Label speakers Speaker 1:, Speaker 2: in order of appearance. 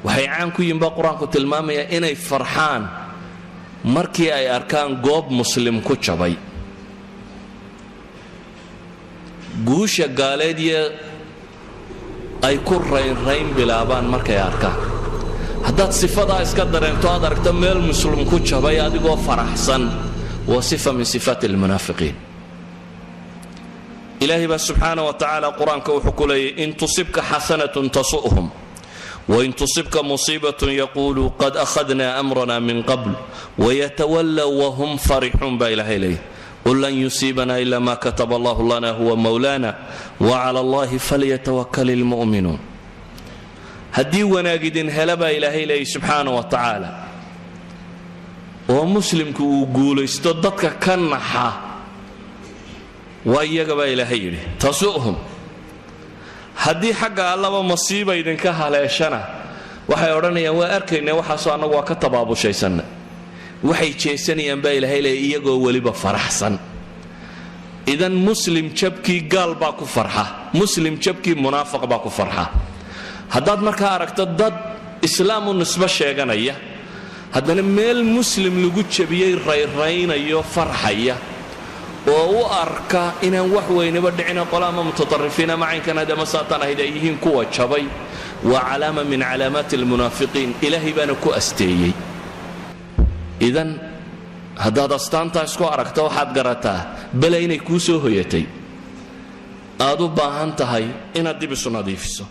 Speaker 1: waxay caan ku yihiin baa qur-aanku tilmaamaya inay farxaan markii ay arkaan goob muslim ku jabay. guusha gaaleediya ay ku raynrayn bilaabaan markay arkaan. haddaad sifadaa iska dareento aad aragto meel muslim ku jabay adigoo faraxsan, waa sifa min sifaati almunaafiqiin. ilaahay baa subxaanahu wa tacaala qur-aanka wuxuu ku leeyay in tusibka xasanatun tasu'hum wain tusibka musiibatun yaquuluu qad akhadnaa amrana min qabl wayatawallaw wahum farixuun baa ilaahay leeyay qul lan yusiibanaa ila ma kataba allahu lana huwa mawlaana wacala allahi falyatawakkal ilmu'minuun. haddii wanaag idin hela baa ilaahay leeyay subxaanahu wa tacaala oo muslimku uu guulaysto dadka ka naxa waa iyaga baa ilaahay yidhi tasu'hum. haddii xagga allaba masiiba idinka haleeshana waxay odhanayaan waa arkaynaa waxaasoo annagu waa ka tabaabushaysanna. waxay jeesanayaan baa ilaahay leeyay iyagoo weliba faraxsan. idan muslim jabkii gaal baa ku farxa, muslim jabkii munaafiq baa ku farxa. haddaad markaa aragto dad islaam u nisbo sheeganaya haddana meel muslim lagu jabiyey rayraynayo farxaya oo u arka inaan wax weynaba dhicina qola ama mutatarrifiin ama caynkan hadama saatan ahayd ay yihiin kuwa jabay, waa calaama min calaamaati almunaafiqiin. ilaahay baana ku asteeyey. idan haddaad astaantaa isku aragto waxaad garataa bale inay kuu soo hoyatay, aad u baahan tahay inaad dib isu nadiifiso.